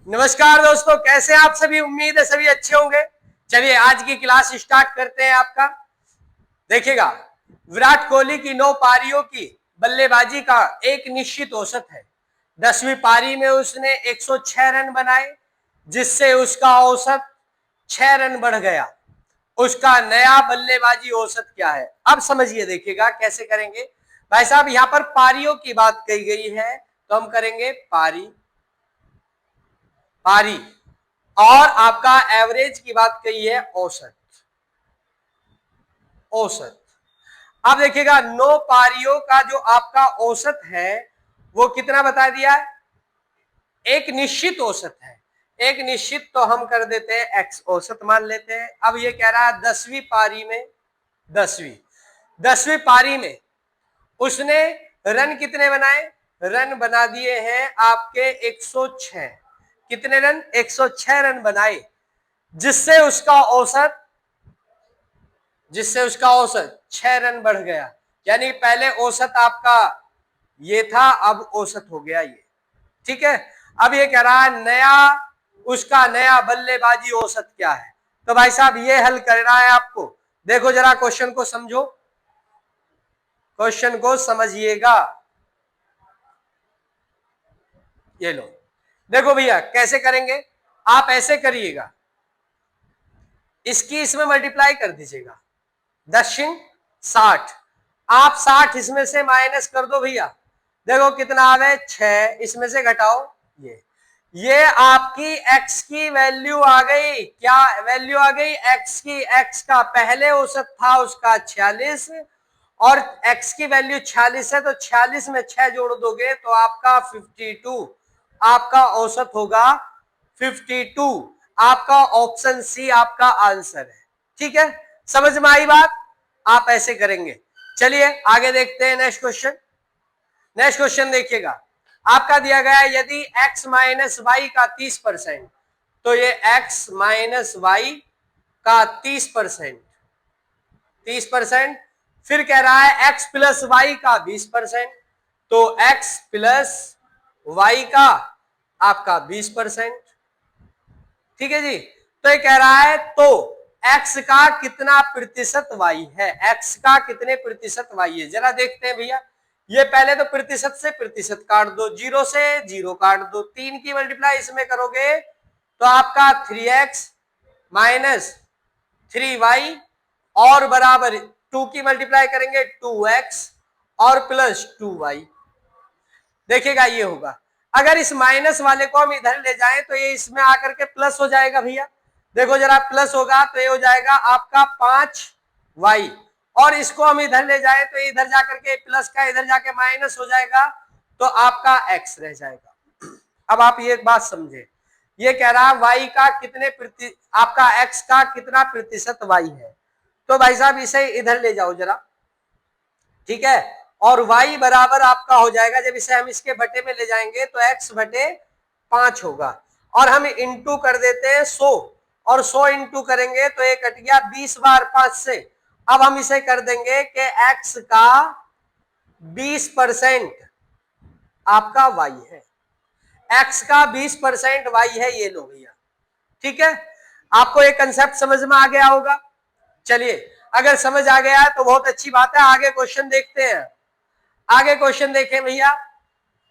नमस्कार दोस्तों, कैसे आप सभी। उम्मीद है सभी अच्छे होंगे। चलिए आज की क्लास स्टार्ट करते हैं। आपका देखिएगा, विराट कोहली की 9 पारियों की बल्लेबाजी का एक निश्चित औसत है। 10वीं पारी में उसने 106 रन बनाए, जिससे उसका औसत 6 रन बढ़ गया। उसका नया बल्लेबाजी औसत क्या है, अब समझिए। देखिएगा कैसे करेंगे भाई साहब। यहां पर पारियों की बात कही गई है, तो हम करेंगे पारी पारी, और आपका एवरेज की बात कही है औसत। औसत अब देखिएगा, 9 पारियों का जो आपका औसत है वो कितना बता दिया है, एक निश्चित औसत है। एक निश्चित तो हम कर देते हैं एक्स, औसत मान लेते हैं। अब ये कह रहा है 10वीं पारी में, 10वीं पारी में उसने रन कितने बनाए, रन बना दिए हैं आपके 106। कितने रन, 106 रन बनाए, जिससे उसका औसत 6 रन बढ़ गया। यानी पहले औसत आपका ये था, अब औसत हो गया ये। ठीक है। अब ये कह रहा है उसका नया बल्लेबाजी औसत क्या है। तो भाई साहब ये हल करना है आपको। देखो जरा क्वेश्चन को समझो, क्वेश्चन को समझिएगा। ये लो, देखो भैया कैसे करेंगे। आप ऐसे करिएगा, इसकी इसमें मल्टीप्लाई कर दीजिएगा। 10×60, आप 60 इसमें से माइनस कर दो भैया। देखो कितना आ गए, 6, इसमें से घटाओ ये आपकी x की वैल्यू आ गई। क्या वैल्यू आ गई, x की। x का पहले औसत था उसका 46, और x की वैल्यू 46 है, तो 46 में 6 जोड़ दोगे तो आपका 52, आपका औसत होगा 52। आपका ऑप्शन सी आपका आंसर है। ठीक है, समझ में आई बात। आप ऐसे करेंगे। चलिए आगे देखते हैं नेक्स्ट क्वेश्चन। नेक्स्ट क्वेश्चन देखिएगा, आपका दिया गया है यदि x माइनस वाई का 30%, तो ये x माइनस वाई का 30%, फिर कह रहा है x प्लस वाई का 20%, तो x प्लस वाई का आपका 20%। ठीक है जी। तो ये कह रहा है तो x का कितना प्रतिशत y है, x का कितने प्रतिशत y है, जरा देखते हैं भैया। ये पहले तो प्रतिशत से प्रतिशत काट दो, 0 से 0 काट दो, 3 की मल्टीप्लाई इसमें करोगे तो आपका 3x माइनस 3y और बराबर 2 की मल्टीप्लाई करेंगे 2x और प्लस 2y। देखिएगा ये होगा। अगर इस माइनस वाले को हम इधर ले जाएं तो ये इसमें आकर के प्लस हो जाएगा भैया। देखो जरा, प्लस होगा तो ये हो जाएगा आपका 5y, और इसको हम इधर ले जाएं तो इधर जाकर के प्लस का इधर जाके माइनस हो जाएगा, तो आपका x रह जाएगा। अब आप ये बात समझे, ये कह रहा है y का कितने आपका x का कितना प्रतिशत y है। तो भाई साहब इसे इधर ले जाओ जरा। ठीक है, और y बराबर आपका हो जाएगा, जब इसे हम इसके बटे में ले जाएंगे तो x बटे 5 होगा, और हम इंटू कर देते हैं 100, और 100 इंटू करेंगे तो ये कट गया 20 बार 5 से। अब हम इसे कर देंगे कि x का 20% आपका y है, x का 20% y है। ये लो भैया। ठीक है, आपको ये कंसेप्ट समझ में आ गया होगा। चलिए, अगर समझ आ गया है तो बहुत अच्छी बात है। आगे क्वेश्चन देखते हैं। आगे क्वेश्चन देखें भैया,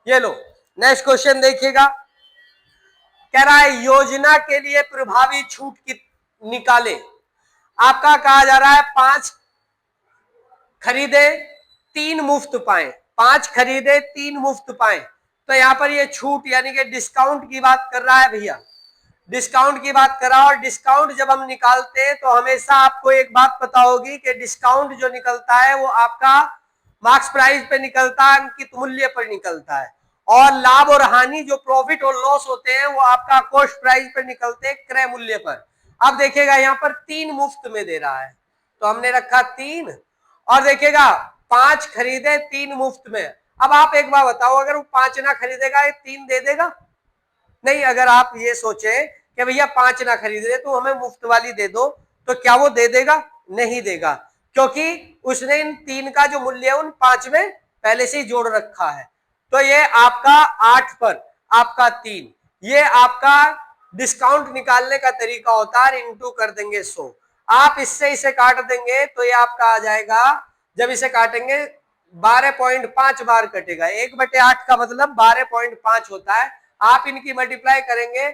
ये लो नेक्स्ट क्वेश्चन देखिएगा। कह रहा है योजना के लिए प्रभावी छूट निकाले। आपका कहा जा रहा है 5 खरीदे 3 मुफ्त पाए, 5 खरीदे 3 मुफ्त पाए। तो यहां पर ये छूट यानी कि डिस्काउंट की बात कर रहा है भैया। डिस्काउंट की बात करा, और डिस्काउंट जब हम निकालते हैं तो हमेशा आपको एक बात पता होगी कि डिस्काउंट जो निकलता है वो आपका मार्क्स प्राइस पे निकलता है, अंकित मूल्य पर निकलता है, और लाभ और हानि जो प्रॉफिट और लॉस होते हैं वो आपका कॉस्ट प्राइस पर निकलते हैं, क्रय मूल्य पर। अब देखिएगा यहाँ पर 3 मुफ्त में दे रहा है, तो हमने रखा 3, और देखिएगा 5 खरीदे 3 मुफ्त में। अब आप एक बार बताओ, अगर वो 5 ना खरीदेगा ये 3 दे देगा? नहीं। अगर आप ये सोचे कि भैया 5 ना खरीदे तो हमें मुफ्त वाली दे दो, तो क्या वो दे देगा? नहीं देगा, क्योंकि उसने इन 3 का जो मूल्य है उन 5 में पहले से ही जोड़ रखा है। तो ये आपका 8 पर आपका 3, ये आपका डिस्काउंट निकालने का तरीका होता है, इनटू कर देंगे 100। आप इससे इसे काट देंगे तो ये आपका आ जाएगा, जब इसे काटेंगे 12.5 बार कटेगा। 1/8 का मतलब 12.5 होता है। आप इनकी मल्टीप्लाई करेंगे,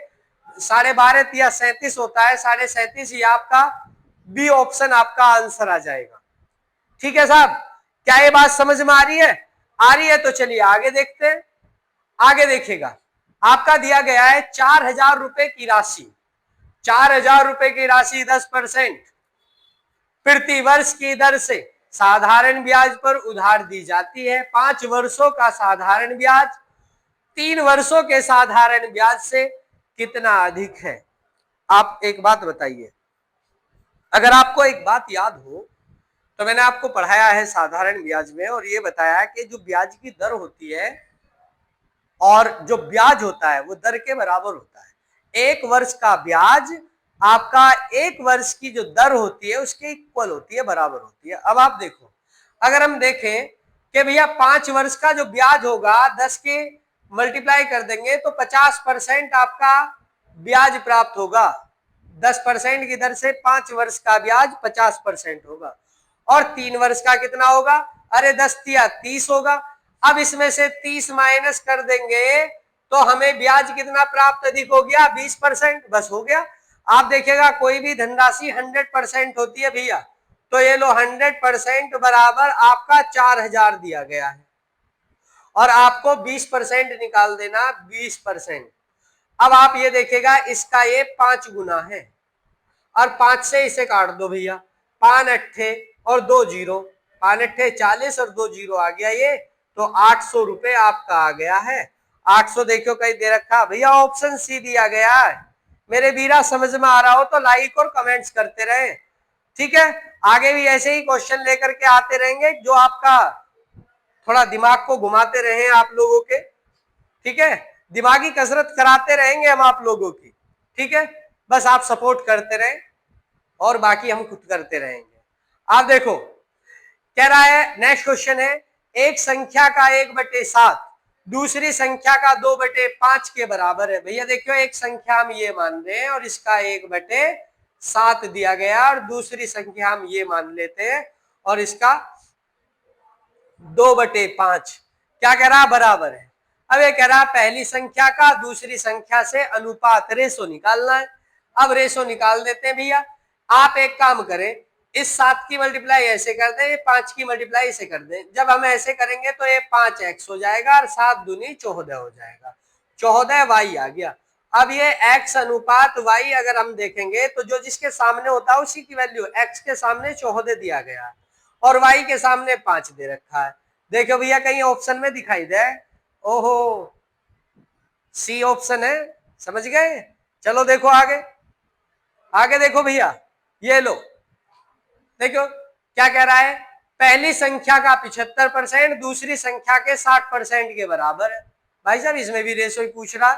12.5 या 37 होता है, 37.5 ये आपका बी ऑप्शन आपका आंसर आ जाएगा। ठीक है साहब, क्या ये बात समझ में आ रही है? आ रही है तो चलिए आगे देखते हैं। आगे देखिएगा, आपका दिया गया है 4,000 रुपए की राशि। 4,000 रुपए की राशि 10% प्रति वर्ष की दर से साधारण ब्याज पर उधार दी जाती है। 5 वर्षों का साधारण ब्याज 3 वर्षों के साधारण ब्याज से कितना अधिक है? आप एक बात बताइए। अगर आपको एक बात याद हो तो मैंने आपको पढ़ाया है साधारण ब्याज में, और ये बताया कि जो ब्याज की दर होती है और जो ब्याज होता है वो दर के बराबर होता है। 1 वर्ष का ब्याज आपका 1 वर्ष की जो दर होती है उसके इक्वल होती है, बराबर होती है। अब आप देखो, अगर हम देखें कि भैया 5 वर्ष का जो ब्याज होगा 10 के मल्टीप्लाई कर देंगे तो 50% आपका ब्याज प्राप्त होगा। 10% की दर से 5 वर्ष का ब्याज 50% होगा। और 3 वर्ष का कितना होगा? अरे 10 तिया 30 होगा। अब इसमें से 30 माइनस कर देंगे तो हमें ब्याज कितना प्राप्त अधिक हो गया? 20%। बस हो गया। आप देखिएगा कोई भी धनराशि 100% होती है भैया, तो ये लो 100% बराबर आपका 4,000 दिया गया है, और आपको 20% निकाल देना, 20%। अब आप ये देखिएगा इसका ये 5 गुना है, और 5 से इसे काट दो भैया, 5 अट्ठे और 2 जीरो, 5 अट्ठे 40 और 2 जीरो आ गया ये, तो 800 रुपए आपका आ गया है। 800 देखो कहीं दे रखा भैया, ऑप्शन सी दिया गया है। मेरे वीरा समझ में आ रहा हो तो लाइक और कमेंट्स करते रहे। ठीक है, आगे भी ऐसे ही क्वेश्चन लेकर के आते रहेंगे जो आपका थोड़ा दिमाग को घुमाते रहे आप लोगों के। ठीक है, दिमागी कसरत कराते रहेंगे हम आप लोगों की। ठीक है, बस आप सपोर्ट करते रहें और बाकी हम खुद करते रहेंगे। आप देखो, कह रहा है नेक्स्ट क्वेश्चन है, एक संख्या का 1/7 दूसरी संख्या का 2/5 के बराबर है। भैया देखियो, एक संख्या हम ये मान रहे हैं और इसका 1/7 दिया गया, और दूसरी संख्या हम ये मान लेते हैं और इसका 2/5 क्या कह रहा? बराबर है। अब ये कह रहा पहली संख्या का दूसरी संख्या से अनुपात रेशो निकालना है। अब रेशो निकाल देते हैं भैया। आप एक काम करें, इस 7 की मल्टीप्लाई ऐसे कर दें, 5 की मल्टीप्लाई ऐसे कर दें। जब हम ऐसे करेंगे तो ये 5x हो जाएगा और 7 दूनी 14 हो जाएगा। 14y आ गया। अब ये x अनुपात y अगर हम देखेंगे तो जो जिसके सामने होता है उसी की वैल्यू, x के सामने 14 दिया गया है और y के सामने 5 दे रखा है। देखो भैया कहीं ऑप्शन में दिखाई दे, ओहो सी ऑप्शन है, समझ गए? चलो देखो आगे, आगे देखो भैया, ये लो देखो क्या कह रहा है, पहली संख्या का 75% दूसरी संख्या के 60% के बराबर है। भाई साहब इसमें भी रेशो ही पूछ रहा।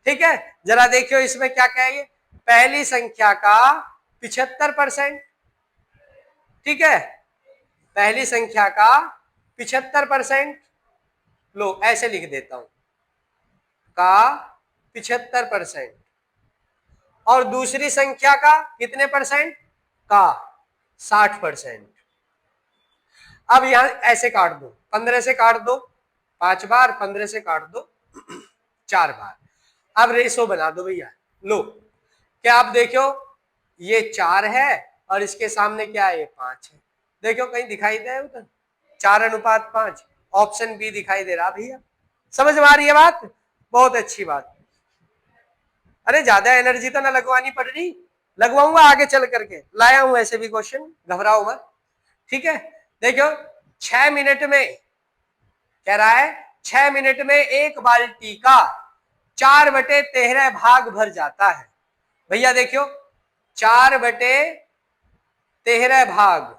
ठीक है, जरा देखियो इसमें क्या कहेंगे, पहली संख्या का 75%, ठीक है, पहली संख्या का 75%, लो ऐसे लिख देता हूं, का 75%, और दूसरी संख्या का कितने परसेंट? का 60%। अब यहां ऐसे काट दो, 15 से काट दो 5 बार, 15 से काट दो 4 बार। अब रेशो बना दो भैया। लो क्या आप देखो, ये 4 है और इसके सामने क्या है? 5 है। देखो कहीं दिखाई दे उधर 4:5, ऑप्शन बी दिखाई दे रहा भैया। समझ में आ रही है बात? बहुत अच्छी बात। अरे ज्यादा एनर्जी तो ना लगवानी पड़ रही, लगवाऊंगा आगे चल करके, लाया हूं ऐसे भी क्वेश्चन, घबराओ मत। ठीक है, देखो 6 मिनट में कह रहा है, 6 मिनट में एक बाल्टी का 4/13 भाग भर जाता है। भैया देखियो 4/13 भाग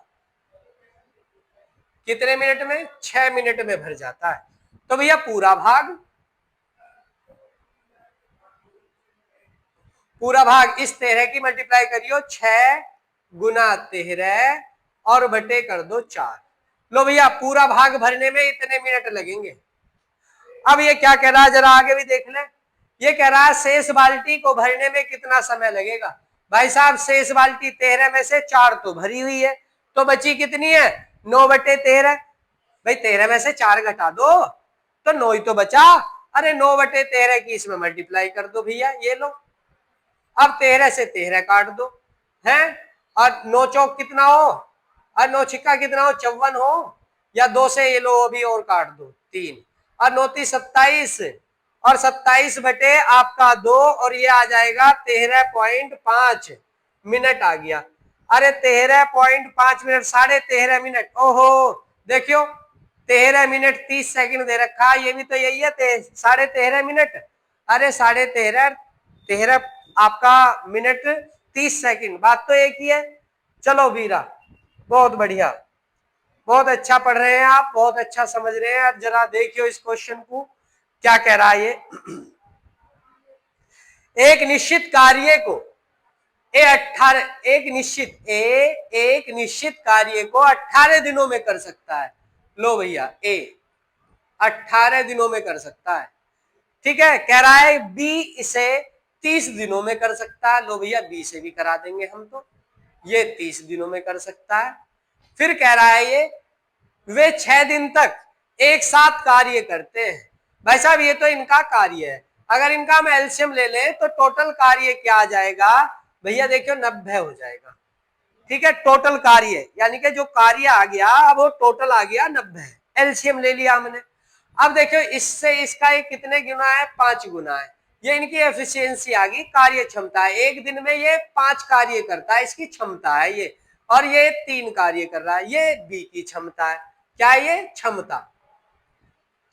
कितने मिनट में? 6 मिनट में भर जाता है। तो भैया पूरा भाग, पूरा भाग इस 13 की मल्टीप्लाई करियो, 6 गुना 13 और बटे कर दो 4। लो भैया पूरा भाग भरने में इतने मिनट लगेंगे। अब ये क्या कह रहा है, जरा आगे भी देख ले, ये कह रहा है शेष बाल्टी को भरने में कितना समय लगेगा। भाई साहब शेष बाल्टी 13 में से 4 तो भरी हुई है, तो बची कितनी है 9/13। भाई 13 में से 4 घटा दो तो 9 ही तो बचा। अरे 9/13 की इसमें मल्टीप्लाई कर दो भैया, ये लो। अब 13 से 13 काट दो हैं, और 9 चौक कितना हो, और 9 छिक्का कितना हो 54 हो, या 2 से ये लो अभी और काट दो 3, और 9 3 27, और 27 बटे आपका 2, और ये आ जाएगा 13.5 मिनट आ गया। अरे 13.5 मिनट, 13.5 मिनट, ओहो देखियो 13 मिनट 30 सेकंड दे रखा, ये भी तो यही है 13.5 मिनट। अरे 13.5 13 आपका मिनट 30 सेकंड, बात तो एक ही है। चलो वीरा बहुत बढ़िया, बहुत अच्छा पढ़ रहे हैं आप, बहुत अच्छा समझ रहे हैं। अब जरा देखियो इस क्वेश्चन को क्या कह रहा है ये। एक निश्चित कार्य को एक निश्चित कार्य को 18 दिनों में कर सकता है। लो भैया ए 18 दिनों में कर सकता है, ठीक है। कह रहा है बी इसे 30 दिनों में कर सकता है। लो भैया बी से भी करा देंगे हम, तो ये 30 दिनों में कर सकता है। फिर कह रहा है ये वे 6 दिन तक एक साथ कार्य करते हैं। भाई साहब ये तो इनका कार्य है, अगर इनका हम एलसीएम ले लें तो टोटल कार्य क्या आ जाएगा भैया, देखियो 90 हो जाएगा, ठीक है। टोटल कार्य यानी कि जो कार्य आ गया अब वो टोटल आ गया 90, एलसीएम ले लिया हमने। अब देखियो इससे इसका ये कितने गुना है, 5 गुना है। ये इनकी एफिशिएंसी आ गई, कार्य क्षमता है। एक दिन में ये 5 कार्य करता है, इसकी क्षमता है ये, और ये 3 कार्य कर रहा है, ये बी की क्षमता है। क्या ये क्षमता,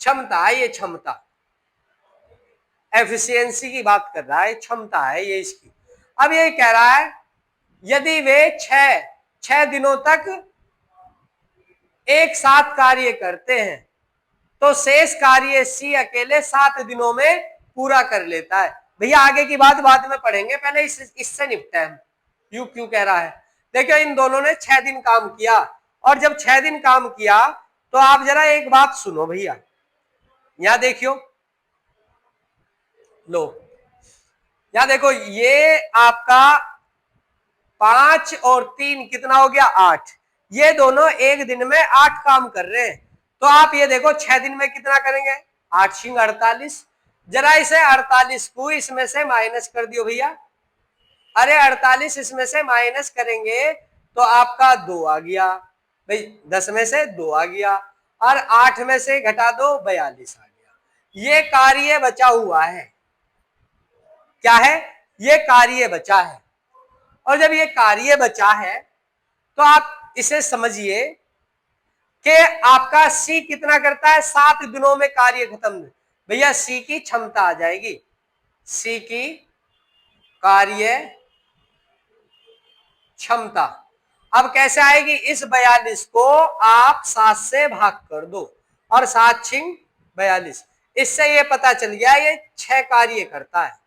क्षमता है ये, क्षमता एफिशिएंसी की बात कर रहा है, क्षमता है ये इसकी। अब ये कह रहा है यदि वे 6 दिनों तक एक साथ कार्य करते हैं तो शेष कार्य सी अकेले 7 दिनों में पूरा कर लेता है। भैया आगे की बात बाद में पढ़ेंगे, पहले इससे निपटे हम। यू क्यों कह रहा है, देखियो इन दोनों ने 6 दिन काम किया, और जब 6 दिन काम किया तो आप जरा एक बात सुनो भैया, यहां देखियो, लो यहां देखो, ये आपका 5 और 3 कितना हो गया 8, ये दोनों एक दिन में 8 काम कर रहे हैं। तो आप ये देखो 6 दिन में कितना करेंगे, 8 छिंग 48। जरा इसे 48 को इसमें से माइनस कर दियो भैया। अरे 48 इसमें से माइनस करेंगे तो आपका 2 आ गया भाई, 10 में से 2 आ गया, और 8 में से घटा दो 42 आ गया। ये कार्य बचा हुआ है, क्या है, ये कार्य बचा है। और जब ये कार्य बचा है तो आप इसे समझिए कि आपका सी कितना करता है, 7 दिनों में कार्य खत्म। भैया सी की क्षमता आ जाएगी, सी की कार्य क्षमता। अब कैसे आएगी, इस 42 को आप 7 से भाग कर दो, और 7 छिंग 42, इससे ये पता चल गया ये 6 कार्य करता है।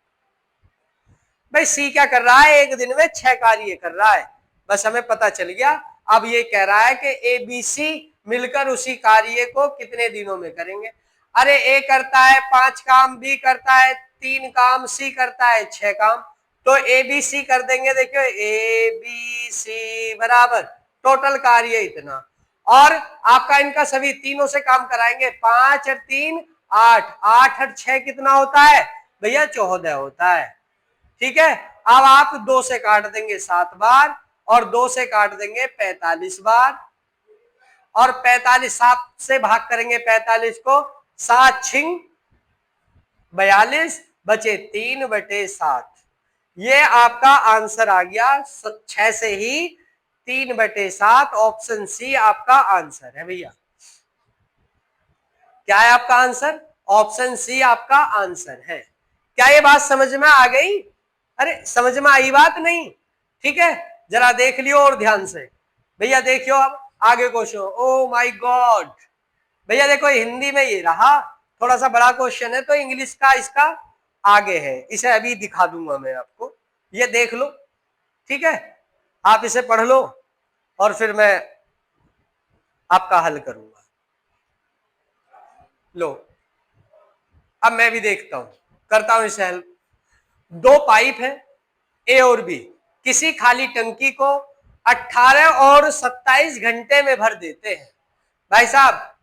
भाई सी क्या कर रहा है, एक दिन में 6 कार्य कर रहा है, बस हमें पता चल गया। अब ये कह रहा है कि ए बी सी मिलकर उसी कार्य को कितने दिनों में करेंगे। अरे ए करता है 5 काम, बी करता है 3 काम, सी करता है 6 काम, तो ए बी सी कर देंगे। देखियो ए बी सी बराबर टोटल कार्य इतना, और आपका इनका सभी तीनों से काम कराएंगे, 5 और 3 8, 8 और 6 कितना होता है भैया 14 होता है, ठीक है। अब आप 2 से काट देंगे 7 बार, और 2 से काट देंगे 45 बार, और 45 7 से भाग करेंगे 45 को, 7 छिंग 42, बचे 3/7। ये आपका आंसर आ गया, 6 से ही 3/7, ऑप्शन सी आपका आंसर है भैया। क्या है आपका आंसर, ऑप्शन सी आपका आंसर है। क्या ये बात समझ में आ गई, अरे समझ में आई बात नहीं, ठीक है। जरा देख लियो और ध्यान से भैया, देखियो अब आगे क्वेश्चन। ओ माय गॉड भैया देखो हिंदी में ये रहा, थोड़ा सा बड़ा क्वेश्चन है, तो इंग्लिश का इसका आगे है, इसे अभी दिखा दूंगा मैं आपको, ये देख लो, ठीक है। आप इसे पढ़ लो और फिर मैं आपका हल करूंगा। लो अब मैं भी देखता हूं, करता हूं इससे हेल्प। दो पाइप है ए और बी, किसी खाली टंकी को 18 और 27 घंटे में भर देते हैं। भाई साहब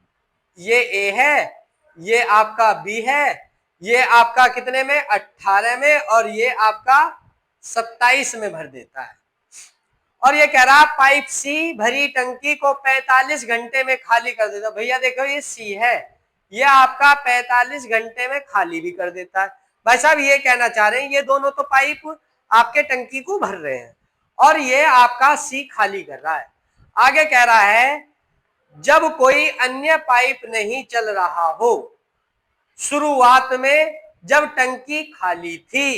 ये ए है, ये आपका बी है, ये आपका कितने में 18 में, और ये आपका 27 में भर देता है। और ये कह रहा पाइप सी भरी टंकी को 45 घंटे में खाली कर देता। भैया देखो ये सी है, ये आपका 45 घंटे में खाली भी कर देता है। भाई साहब ये कहना चाह रहे हैं ये दोनों तो पाइप आपके टंकी को भर रहे हैं और ये आपका सी खाली कर रहा है। आगे कह रहा है जब कोई अन्य पाइप नहीं चल रहा हो, शुरुआत में जब टंकी खाली थी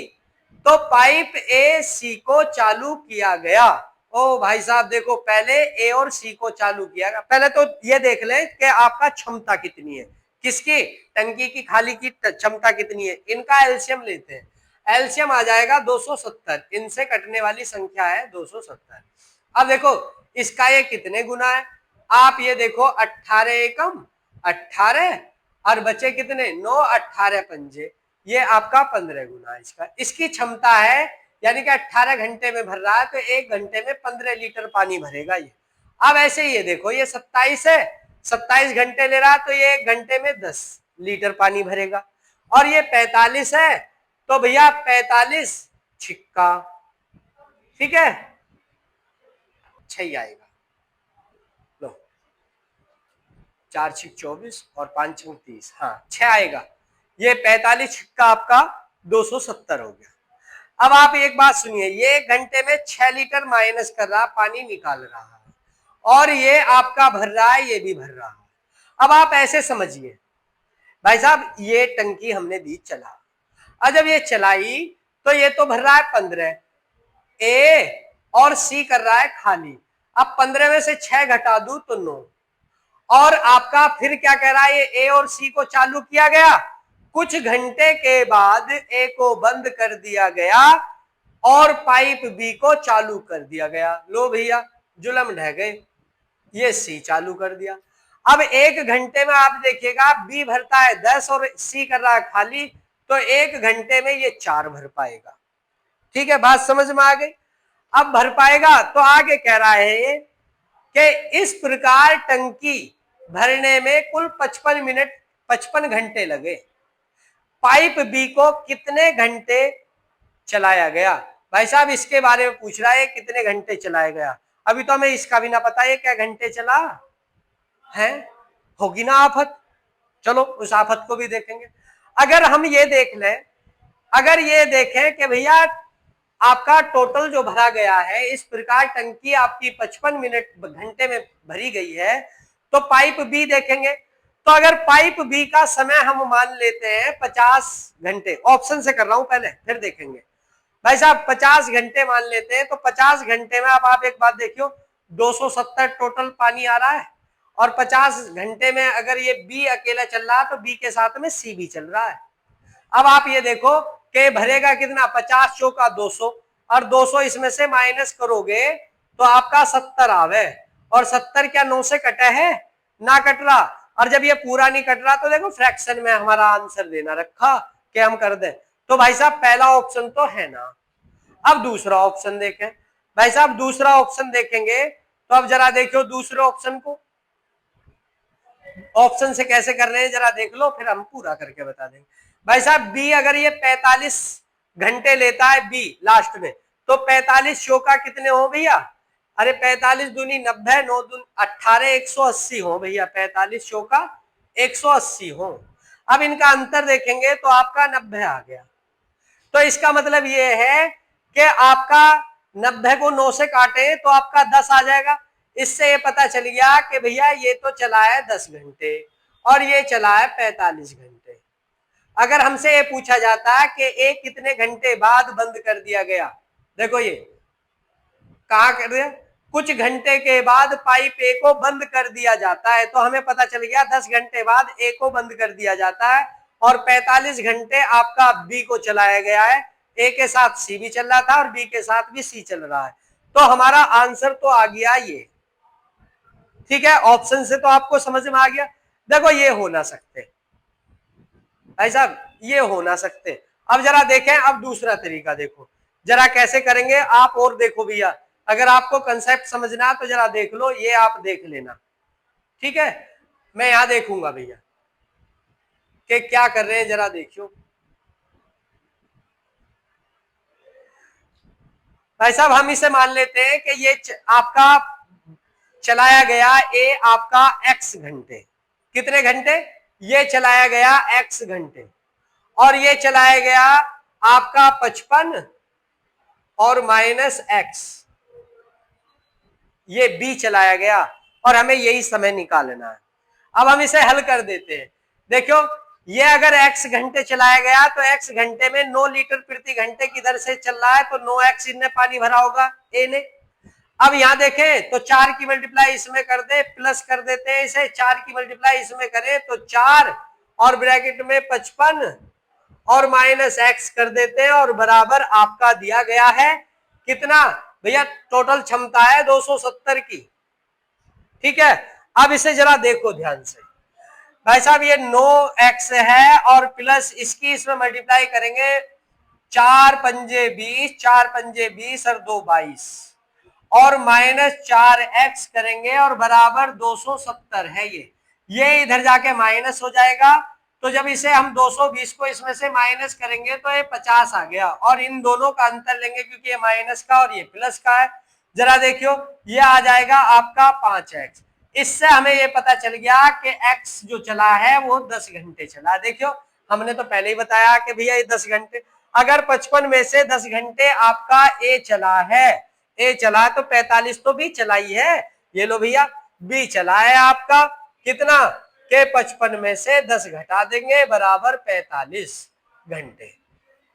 तो पाइप ए सी को चालू किया गया। ओ भाई साहब देखो पहले ए और सी को चालू किया गया। पहले तो ये देख लें कि आपका क्षमता कितनी है, किसकी, टंकी की खाली की क्षमता कितनी है। इनका एलसीएम लेते हैं, एलसीएम आ जाएगा 270, इनसे कटने वाली संख्या है 270। अब देखो इसका ये कितने गुना है, आप ये देखो 18 एकम 18 और बचे कितने 9, 18 पंजे, ये आपका 15 गुना है इसका। इसकी क्षमता है यानी कि 18 घंटे में भर रहा है तो 1 घंटे में 15 लीटर पानी भरेगा ये। अब ऐसे ही ये देखो ये 27 है, 27 घंटे ले रहा है तो ये 1 घंटे में 10 लीटर पानी भरेगा। और ये 45 है तो भैया 45 छिक्का, ठीक है, 6 आएगा। लो 4 छिक 24 और 5 छिक 30, हाँ 6 आएगा। ये 45 छिक्का आपका 270 हो गया। अब आप एक बात सुनिए, ये 1 घंटे में 6 लीटर माइनस कर रहा, पानी निकाल रहा है, और ये आपका भर रहा है, ये भी भर रहा है। अब आप ऐसे समझिए भाई साहब ये टंकी हमने दी चला, और जब ये चलाई तो ये तो भर रहा है 15, ए और सी कर रहा है खाली। अब 15 में से 6 घटा दूं तो 9, और आपका फिर क्या कह रहा है, ये ए और सी को चालू किया गया, कुछ घंटे के बाद ए को बंद कर दिया गया और पाइप बी को चालू कर दिया गया। लो भैया जुलम ढह गए, ये सी चालू कर दिया। अब 1 घंटे में आप देखिएगा बी भरता है 10 और सी कर रहा है खाली, तो 1 घंटे में ये 4 भर पाएगा। ठीक है, बात समझ में आ गई। अब भर पाएगा तो आगे कह रहा है कि इस प्रकार टंकी भरने में कुल 55 घंटे लगे। पाइप बी को कितने घंटे चलाया गया। भाई साहब इसके बारे में पूछ रहा है कितने घंटे चलाया गया। अभी तो हमें इसका भी ना पता है क्या घंटे चला है, होगी ना आफत। चलो उस आफत को भी देखेंगे। अगर हम ये देख लें, अगर ये देखें कि भैया आपका टोटल जो भरा गया है, इस प्रकार टंकी आपकी 55 घंटे में भरी गई है, तो पाइप बी देखेंगे। तो अगर पाइप बी का समय हम मान लेते हैं 50 घंटे, ऑप्शन से कर रहा हूं पहले फिर देखेंगे। भाई साहब 50 घंटे मान लेते हैं, तो 50 घंटे में अब आप एक बात देखियो 270 टोटल पानी आ रहा है, और 50 घंटे में अगर ये बी अकेला चल रहा है तो बी के साथ में सी भी चल रहा है। अब आप ये देखो कि भरेगा कितना, 50 चौका 200, और 200 इसमें से माइनस करोगे तो आपका 70 आवे, और 70 क्या 9 से कटे है ना कट रहा। और जब ये पूरा नहीं कट रहा तो देखो फ्रैक्शन में हमारा आंसर देना रखा कि हम कर दें। तो भाई साहब पहला ऑप्शन तो है ना। अब दूसरा ऑप्शन देखें। भाई साहब दूसरा ऑप्शन देखेंगे तो अब जरा देखो दूसरे ऑप्शन को, ऑप्शन से कैसे कर रहे हैं जरा देख लो, फिर हम पूरा करके बता देंगे। भाई साहब बी अगर ये 45 घंटे लेता है बी लास्ट में, तो 45 चौका कितने हो भैया, अरे 45 दूनी 90, 9 दूनी 18, 180 हो भैया, 45 चौका 180 हो। अब इनका अंतर देखेंगे तो आपका 90 आ गया। तो इसका मतलब ये है कि आपका 90 को 9 से काटे तो आपका 10 आ जाएगा। इससे ये पता चल गया कि भैया ये तो चला है 10 घंटे और ये चला है 45 घंटे। अगर हमसे ये पूछा जाता है कि एक कितने घंटे बाद बंद कर दिया गया, देखो ये कहा कर दिया, कुछ घंटे के बाद पाइप ए को बंद कर दिया जाता है, तो हमें पता चल गया 10 घंटे बाद ए को बंद कर दिया जाता है, और 45 घंटे आपका बी को चलाया गया है। ए के साथ सी भी चल रहा था और बी के साथ भी सी चल रहा है, तो हमारा आंसर तो आ गया ये। ठीक है, ऑप्शन से तो आपको समझ में आ गया। देखो ये हो ना सकते भाई साहब, ये हो ना सकते। अब जरा देखें, अब दूसरा तरीका देखो जरा कैसे करेंगे आप, और देखो भैया अगर आपको कंसेप्ट समझना तो जरा देख लो, ये आप देख लेना, ठीक है। मैं यहां देखूंगा भैया कि क्या कर रहे हैं, जरा देखियो भाई साहब। हम इसे मान लेते हैं कि ये आपका चलाया गया ए आपका x घंटे, कितने घंटे, ये चलाया गया x घंटे, और ये चलाया गया आपका 55 और -x, ये b चलाया गया, और हमें यही समय निकालना है। अब हम इसे हल कर देते हैं। देखो ये अगर x घंटे चलाया गया तो x घंटे में 9 लीटर प्रति घंटे की दर से चल रहा है, तो 9x इनने पानी भरा होगा ए ने। अब यहां देखें तो 4 की मल्टीप्लाई इसमें कर दे, प्लस कर देते हैं इसे, 4 की मल्टीप्लाई इसमें करें तो 4 और ब्रैकेट में 55 और -x कर देते हैं, और बराबर आपका दिया गया है कितना भैया, टोटल क्षमता है 270 की, ठीक है। अब इसे जरा देखो ध्यान से भाई साहब, ये 9x है और प्लस इसकी इसमें मल्टीप्लाई करेंगे, 4 पंजे 20, 4 पंजे 20 और 2 22, और -4x करेंगे और बराबर 270 है ये इधर जाके माइनस हो जाएगा। तो जब इसे हम 220 को इसमें से माइनस करेंगे तो ये 50 आ गया, और इन दोनों का अंतर लेंगे क्योंकि ये माइनस का और ये प्लस का है। जरा देखियो ये आ जाएगा आपका 5x। इससे हमें ये पता चल गया कि x जो चला है वो 10 घंटे चला। देखियो हमने तो पहले ही बताया कि भैया ये 10 घंटे, अगर 55 में से 10 घंटे आपका ए चला है, ए चला तो 45 तो बी चला ही है। ये लो भैया बी चला है आपका कितना के 55 में से 10 घटा देंगे बराबर 45 घंटे।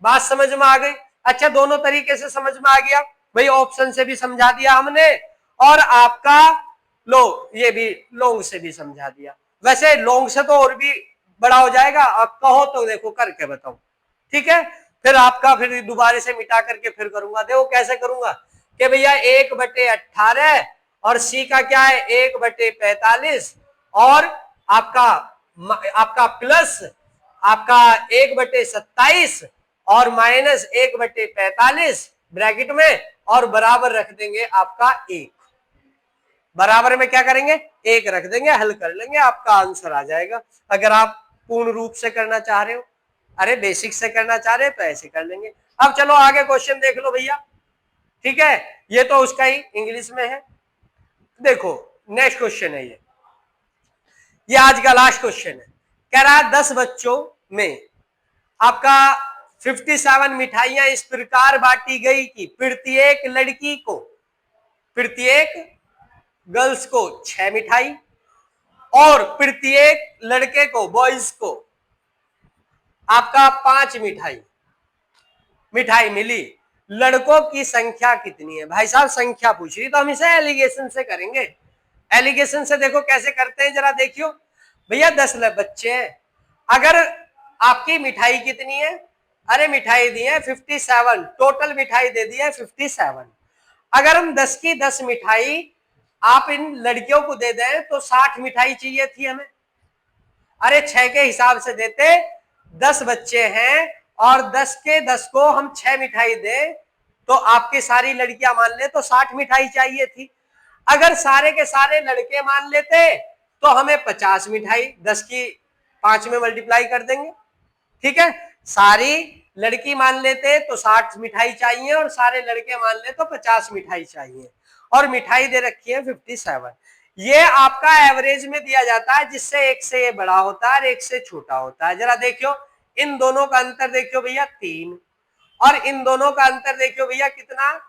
बात समझ में आ गई? अच्छा दोनों तरीके से समझ में आ गया भाई, ऑप्शन से भी समझा दिया हमने, और आपका लो ये भी लॉन्ग से भी समझा दिया। वैसे लॉन्ग से तो और भी बड़ा हो जाएगा, अब कहो तो देखो करके बताओ, ठीक है। फिर आपका फिर दोबारा से मिटा करके फिर करूंगा। देखो कैसे करूंगा कि भैया 1/18 और सी का क्या है 1/45, और आपका प्लस आपका 1/27 और माइनस 1/45 ब्रैकेट में, और बराबर रख देंगे आपका 1। बराबर में क्या करेंगे 1 रख देंगे, हल कर लेंगे, आपका आंसर आ जाएगा। अगर आप पूर्ण रूप से करना चाह रहे हो, अरे बेसिक से करना चाह रहे हो तो ऐसे कर लेंगे। अब चलो आगे क्वेश्चन देख लो भैया, ठीक है। ये तो उसका ही इंग्लिश में है। देखो नेक्स्ट क्वेश्चन है ये आज का लास्ट क्वेश्चन है। कह रहा है 10 बच्चों में आपका 57 मिठाइयां इस प्रकार बांटी गई कि प्रत्येक लड़की को, प्रत्येक गर्ल्स को 6 मिठाई और प्रत्येक लड़के को, बॉयज को आपका 5 मिठाई मिली। लड़कों की संख्या कितनी है? भाई साहब संख्या पूछ रही तो हम इसे एलिगेशन से करेंगे। एलिगेशन से देखो कैसे करते हैं, जरा देखियो भैया 10 बच्चे हैं, अगर आपकी मिठाई कितनी है, अरे मिठाई दी है 57, टोटल मिठाई दे दी है 57। अगर हम 10 की 10 मिठाई आप इन लड़कियों को दे दें तो 60 मिठाई चाहिए थी हमें। अरे 6 के हिसाब से देते, 10 बच्चे हैं और 10 के 10 को हम 6 मिठाई दें तो आपकी सारी लड़कियां मान ले तो 60 मिठाई चाहिए थी। अगर सारे के सारे लड़के मान लेते तो हमें 50 मिठाई 10 की 5 में मल्टीप्लाई कर देंगे, ठीक है। सारी लड़की मान लेते तो 60 मिठाई चाहिए और सारे लड़के मान ले तो 50 मिठाई चाहिए, और मिठाई दे रखी है 57। ये आपका एवरेज में दिया जाता है, जिससे एक से ये बड़ा होता है और एक से छोटा होता है। जरा देखियो इन दोनों का अंतर देखियो भैया 3, और इन दोनों का अंतर देखियो भैया कितना,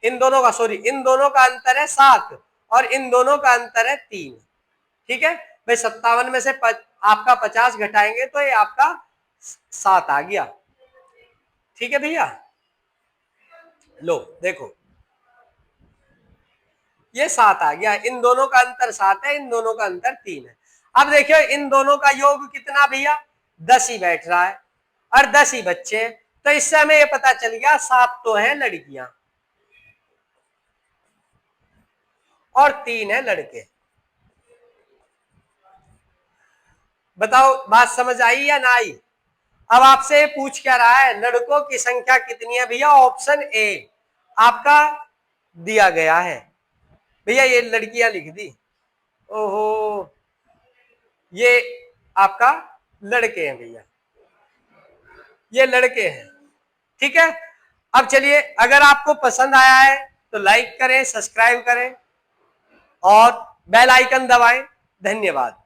इन दोनों का सॉरी इन दोनों का अंतर है 7 और इन दोनों का अंतर है 3, ठीक है भाई। 57 में से आपका 50 घटाएंगे तो ये आपका 7 आ गया, ठीक है भैया। लो देखो ये 7 आ गया, इन दोनों का अंतर 7 है, इन दोनों का अंतर 3 है। अब देखियो इन दोनों का योग कितना भैया 10 ही बैठ रहा है और 10 ही बच्चे, तो इससे हमें ये पता चल गया 7 तो है लड़कियां और 3 है लड़के। बताओ बात समझ आई या ना आई? अब आपसे पूछ क्या रहा है, लड़कों की संख्या कितनी है भैया? ऑप्शन ए आपका दिया गया है भैया, ये लड़कियां लिख दी। ओहो, ये आपका लड़के हैं भैया, ये लड़के हैं। ठीक है, अब चलिए, अगर आपको पसंद आया है तो लाइक करें, सब्सक्राइब करें और बेल आइकन दबाएं। धन्यवाद।